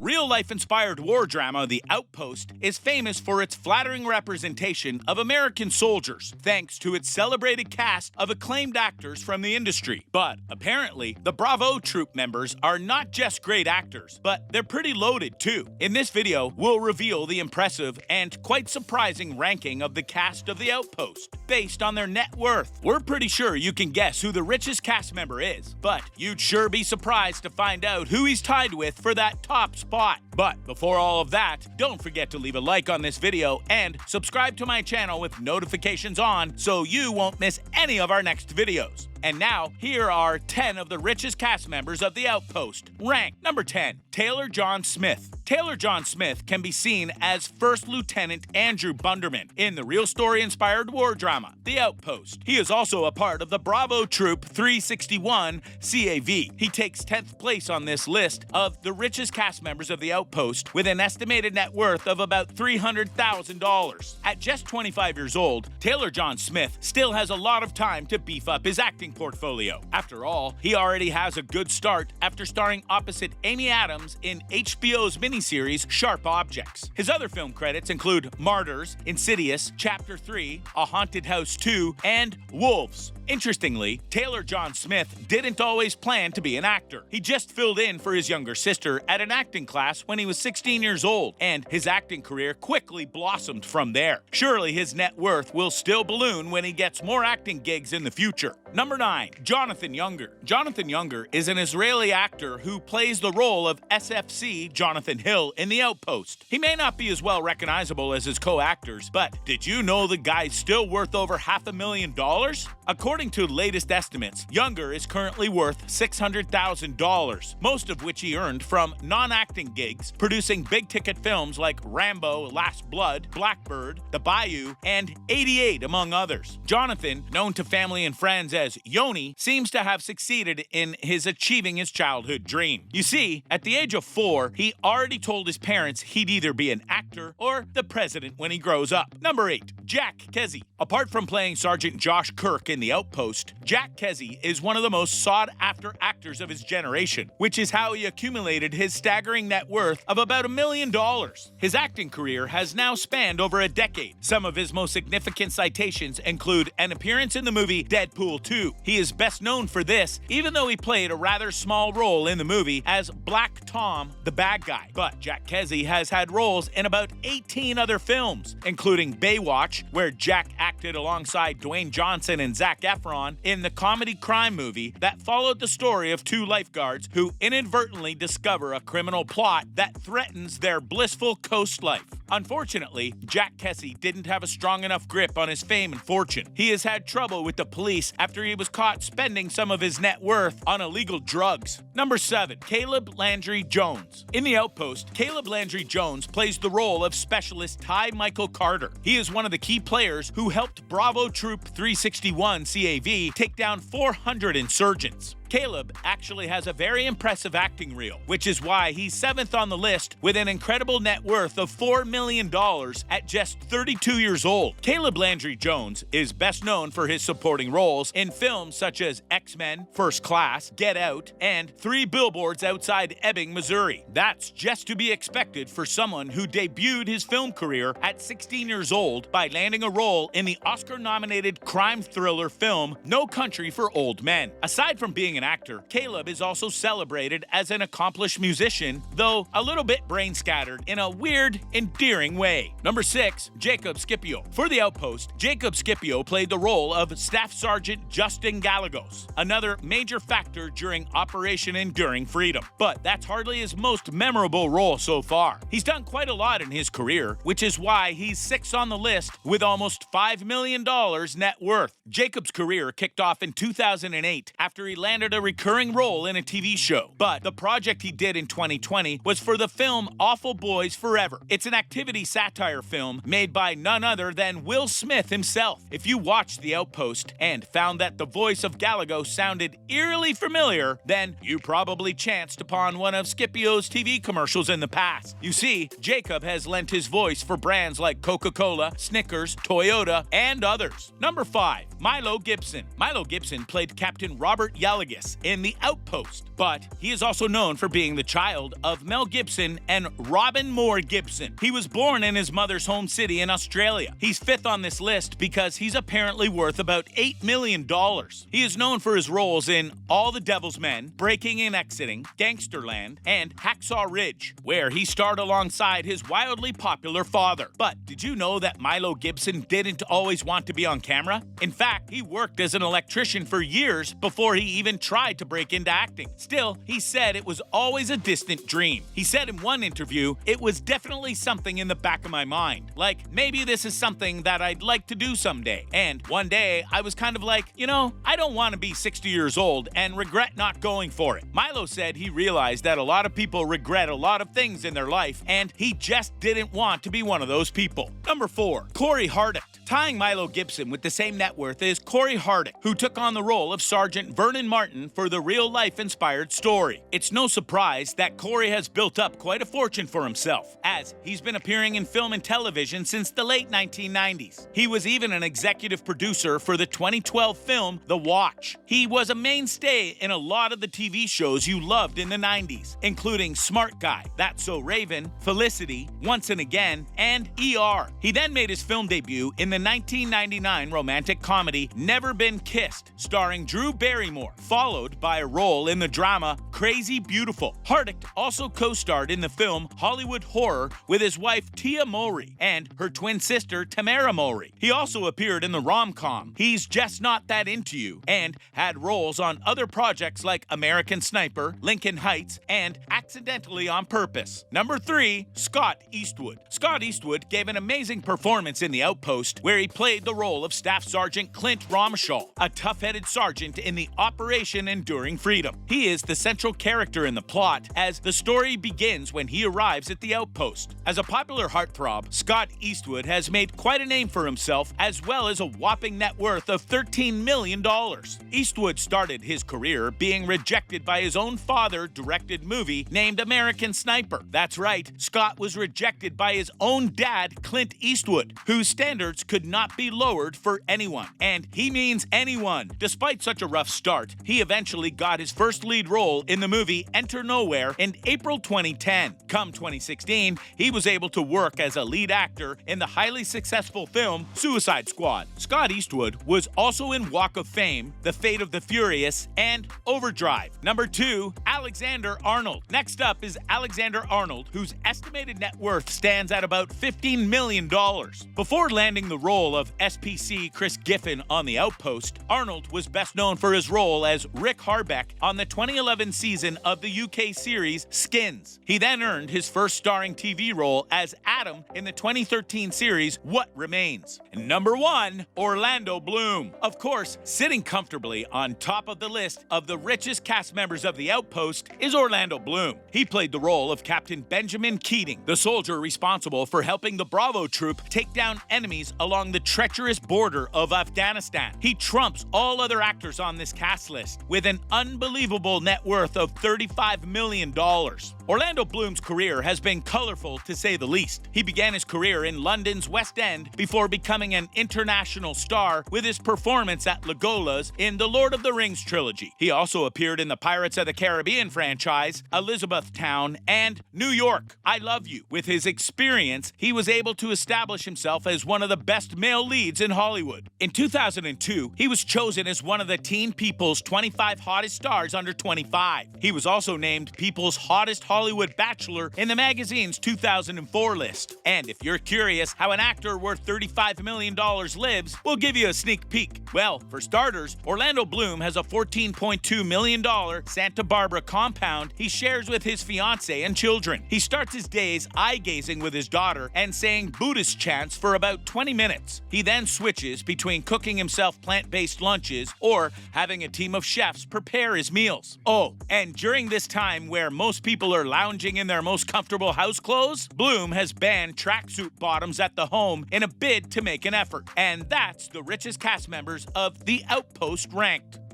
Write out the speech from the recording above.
real-life inspired war drama The Outpost is famous for its flattering representation of American soldiers, thanks to its celebrated cast of acclaimed actors from the industry. But apparently, the Bravo troop members are not just great actors, but they're pretty loaded too. In this video, we'll reveal the impressive and quite surprising ranking of the cast of The Outpost, based on their net worth. We're pretty sure you can guess who the richest cast member is, but you'd sure be surprised to find out who he's tied with for that top spot. But before all of that, don't forget to leave a like on this video and subscribe to my channel with notifications on so you won't miss any of our next videos. And now, here are 10 of the richest cast members of The Outpost. Rank number 10, Taylor John Smith. Taylor John Smith can be seen as First Lieutenant Andrew Bunderman in the real story-inspired war drama, The Outpost. He is also a part of the Bravo Troop 361 CAV. He takes 10th place on this list of the richest cast members of The Outpost with an estimated net worth of about $300,000. At just 25 years old, Taylor John Smith still has a lot of time to beef up his acting portfolio. After all, he already has a good start after starring opposite Amy Adams in HBO's miniseries Sharp Objects. His other film credits include Martyrs, Insidious, Chapter 3, A Haunted House 2, and Wolves. Interestingly, Taylor John Smith didn't always plan to be an actor. He just filled in for his younger sister at an acting class when he was 16 years old, and his acting career quickly blossomed from there. Surely his net worth will still balloon when he gets more acting gigs in the future. Number 9, Jonathan Younger. Jonathan Younger is an Israeli actor who plays the role of SFC Jonathan Hill in The Outpost. He may not be as well recognizable as his co-actors, but did you know the guy's still worth over $500,000? According to latest estimates, Younger is currently worth $600,000, most of which he earned from non-acting gigs, producing big-ticket films like Rambo, Last Blood, Blackbird, The Bayou, and 88, among others. Jonathan, known to family and friends as Yoni, seems to have succeeded in achieving his childhood dream. You see, at the age of 4, he already told his parents he'd either be an actor or the president when he grows up. Number 8, Jack Kesey. Apart from playing Sergeant Josh Kirk in The Outpost, Jack Kesey is one of the most sought-after actors of his generation, which is how he accumulated his staggering net worth of about $1 million. His acting career has now spanned over a decade. Some of his most significant citations include an appearance in the movie Deadpool 2. He is best known for this, even though he played a rather small role in the movie as Black Tom, the bad guy. But Jack Kesey has had roles in about 18 other films, including Baywatch, where Jack acted alongside Dwayne Johnson and Zac Efron in the comedy crime movie that followed the story of two lifeguards who inadvertently discover a criminal plot that threatens their blissful coast life. Unfortunately, Jack Kesey didn't have a strong enough grip on his fame and fortune. He has had trouble with the police after he was caught spending some of his net worth on illegal drugs. Number 7, Caleb Landry Jones. In The Outpost, Caleb Landry Jones plays the role of Specialist Ty Michael Carter. He is one of the key players who helped Bravo Troop 361 CAV take down 400 insurgents. Caleb actually has a very impressive acting reel, which is why he's 7th on the list with an incredible net worth of $4 million at just 32 years old. Caleb Landry Jones is best known for his supporting roles in films such as X-Men, First Class, Get Out, and 3 Billboards Outside Ebbing, Missouri. That's just to be expected for someone who debuted his film career at 16 years old by landing a role in the Oscar-nominated crime thriller film No Country for Old Men. Aside from being an actor, Caleb is also celebrated as an accomplished musician, though a little bit brain-scattered in a weird, endearing way. Number 6, Jacob Scipio. For The Outpost, Jacob Scipio played the role of Staff Sergeant Justin Gallegos, another major factor during Operation Enduring Freedom. But that's hardly his most memorable role so far. He's done quite a lot in his career, which is why he's 6th on the list with almost $5 million net worth. Jacob's career kicked off in 2008 after he landed a recurring role in a TV show. But the project he did in 2020 was for the film Awful Boys Forever. It's an activity activity satire film made by none other than Will Smith himself. If you watched The Outpost and found that the voice of Galago sounded eerily familiar, then you probably chanced upon one of Scipio's TV commercials in the past. You see, Jacob has lent his voice for brands like Coca-Cola, Snickers, Toyota, and others. Number 5. Milo Gibson. Milo Gibson played Captain Robert Yalagas in The Outpost, but he is also known for being the child of Mel Gibson and Robin Moore Gibson. He was born in his mother's home city in Australia. He's 5th on this list because he's apparently worth about $8 million. He is known for his roles in All the Devil's Men, Breaking and Exiting, Gangsterland, and Hacksaw Ridge, where he starred alongside his wildly popular father. But did you know that Milo Gibson didn't always want to be on camera? In fact, he worked as an electrician for years before he even tried to break into acting. Still, he said it was always a distant dream. He said in one interview, "It was definitely something in the back of my mind. Like, maybe this is something that I'd like to do someday." And one day, I was kind of like, I don't want to be 60 years old and regret not going for it. Milo said he realized that a lot of people regret a lot of things in their life, and he just didn't want to be one of those people. Number 4. Corey Hardick. Tying Milo Gibson with the same net worth is Corey Hardick, who took on the role of Sergeant Vernon Martin for the real-life inspired story. It's no surprise that Corey has built up quite a fortune for himself, as he's been appearing in film and television since the late 1990s. He was even an executive producer for the 2012 film The Watch. He was a mainstay in a lot of the TV shows you loved in the 90s, including Smart Guy, That's So Raven, Felicity, Once and Again, and ER. He then made his film debut in the 1999 romantic comedy Never Been Kissed, starring Drew Barrymore, followed by a role in the drama Crazy Beautiful. Hardick also co-starred in the film Hollywood Horror with his wife Tia Mowry and her twin sister Tamara Mowry. He also appeared in the rom-com He's Just Not That Into You and had roles on other projects like American Sniper, Lincoln Heights, and Accidentally on Purpose. Number 3. Scott Eastwood. Scott Eastwood gave an amazing performance in The Outpost, where he played the role of Staff Sergeant Clint Ramashal, a tough-headed sergeant in the Operation Enduring Freedom. He is the central character in the plot, as the story begins when he arrives at the outpost. As a popular heartthrob, Scott Eastwood has made quite a name for himself, as well as a whopping net worth of $13 million. Eastwood started his career being rejected by his own father-directed movie named American Sniper. That's right, Scott was rejected by his own dad, Clint Eastwood, whose standards could not be lowered for anyone. And he means anyone. Despite such a rough start, he eventually got his first lead role in the movie Enter Nowhere in April 2010. Come 2016, he was able to work as a lead actor in the highly successful film Suicide Squad. Scott Eastwood was also in Walk of Fame, The Fate of the Furious, and Overdrive. Number 2, Alexander Arnold. Next up is Alexander Arnold, whose estimated net worth stands at about $15 million. Before landing the role of SPC Chris Giffen on The Outpost, Arnold was best known for his role as Rick Harbeck on the 2011 season of the UK series Skins. He then earned his first starring TV role as Adam in the 2013 series What Remains. And number 1, Orlando Bloom. Of course, sitting comfortably on top of the list of the richest cast members of The Outpost is Orlando Bloom. He played the role of Captain Benjamin Keating, the soldier responsible for helping the Bravo troop take down enemies along the treacherous border of Afghanistan. He trumps all other actors on this cast list with an unbelievable net worth of $35 million. Orlando Bloom's career has been colorful to say the least. He began his career in London's West End before becoming an international star with his performance at Legolas in the Lord of the Rings trilogy. He also appeared in the Pirates of the Caribbean franchise, Elizabethtown, and New York, I Love You. With his experience, he was able to establish himself as one of the best male leads in Hollywood. In 2002, he was chosen as one of the Teen People's 25 hottest stars under 25. He was also named People's Hottest Hollywood Bachelor in the magazine's 2004 list. And if you're curious how an actor worth $35 million lives, we'll give you a sneak peek. Well, for starters, Orlando Bloom has a $14.2 million Santa Barbara compound he shares with his fiancée and children. He starts his days eye-gazing with his daughter and saying Buddhist chants for about 20 minutes. He then switches between cooking himself plant-based lunches or having a team of chefs prepare his meals. Oh, and during this time where most people are lounging in their most comfortable house clothes, Bloom room has banned tracksuit bottoms at the home in a bid to make an effort. And that's the richest cast members of The Outpost ranked.